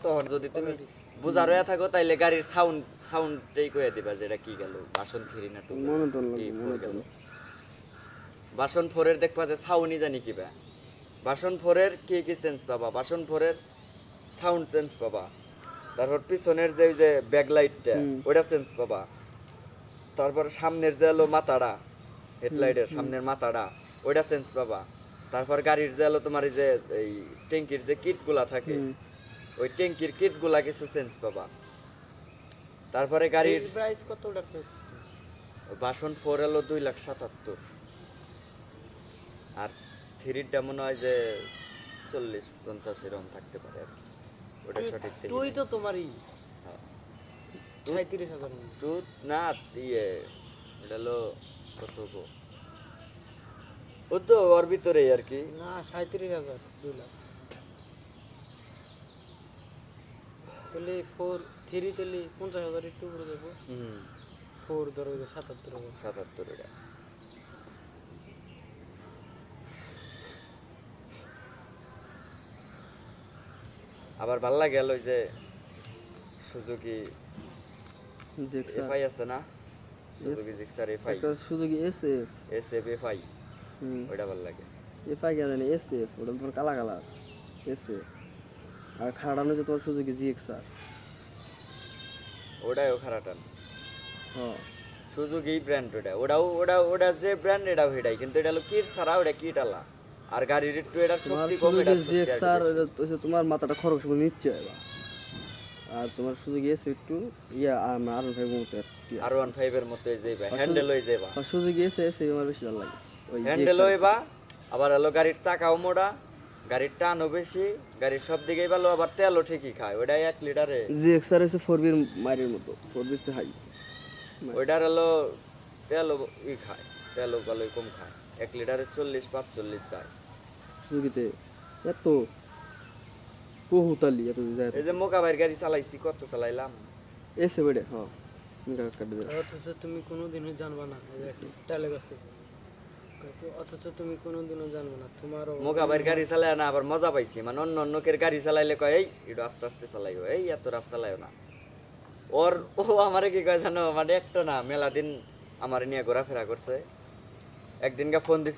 তখন যদি তুমি বুঝার হয়ে থাকো তাইলে গাড়ির সাউন্ডটাই কয়ে দিবা যে এটা কি গেল বাসন 3 না 2 মনোটন লাগবে গেল বাসন 4 এর দেখবা যে সাউন্ডই জানি কিবা বাসন 4 এর কি সেন্স পাবা বাসন 4 এর সাউন্ড সেন্স পাবা তারপর পিছনের যে ওই যে ব্যাকলাইটটা ওটা সেন্স পাবা তারপর সামনের যে হলো মাথাটা হেডলাইটের সামনের মাথাটা ওইটা সেন্স পাবা তারপর গাড়ির যে হলো তোমার এই যে এই ট্যাঙ্কির যে কিটগুলা থাকে ওই ট্যাঙ্কির কিটগুলা কিছু সেন্স পাবা তারপরে গাড়ির প্রাইস কত টাকা বাসন 4 হলো 2,77,000 আর 3টা মনে হয় যে 40-50 এরকম থাকতে পারে আর কি ওটা সঠিক দেখি তুই তো তোমারই 37,000 টু না ইয়ে এটা হলো কত গো ও তো ওর ভিতরেই আর কি না 37,000 2 লাখ তাহলে 3 তাহলে 50,000 একটু করে দেবো 4 ধরো 77,000 77 এটা আবার ভাল লাগে ওই যে সুজুকি জিক্সার এফআই আছে না সুজুকি জিক্সার এফআই একটা সুজুকি এসএফ এসএফ এফআই ওইটা ভাল লাগে এফআই কে জানি এসএফ ওটা তোমার কালা কালা এসএফ আর খাড়ানো যে তোমার সুজুকি জিক্সার ওটাও খারাটান হ্যাঁ সুজুকি ব্র্যান্ড ওটা যে ব্র্যান্ড এটাও হেডাই কিন্তু এটা হলো কিট ছাড়া ওটা কিট আলা আর গাড়ির একটু এটা তোমার শক্তি কম এটা সুজুকি জিক্সার তোমার মাথাটা খরচ করে নিচ্ছে এবার আর তোমার সুজুকি এসএফ একটু ইয়া আর15 মতো আর 15 এর মতো এই যে হ্যান্ডেল হয়ে যাবা আর সুজুকি এসএফ আমার বেশি ভালো লাগে ওই হ্যান্ডেল হইবা আবার হলো গাড়ির চাকাও মোটা গাড়ির টানও বেশি গাড়ির সব দিকেই ভালো আবার তেলও ঠিকই খায় ওটাই 1 লিটারে জিক্সার হচ্ছে 4B মাইরের মতো 4B তে হাই ওইটার হলো তেলও খায় তেলও ভালোই কম খায় 1 লিটারে 40-45 যায় সুজুকিতে এত বহুতালি এত যায় এই যে মোকাবের গাড়ি চালাইছি কত চালাইলাম এসে বেড়ে হ্যাঁ কাট দে অথচ তুমি কোনোদিনও জানবা না ডায়লগ আছে অথচ তুমি কোনোদিনও জানবে না তোমারও মোকাবের গাড়ি চালায় না আবার মজা পাইছি মানে অন্যকে গাড়ি চালাইলে কয় এই একটু আস্তে আস্তে চালাইও এই এত রাফ চালাইও না ওর ও আমারে কি কয় জানো মানে একটা না মেলা দিন আমার নিয়ে ঘোরাফেরা করছে একদিনকে ফোন দিছে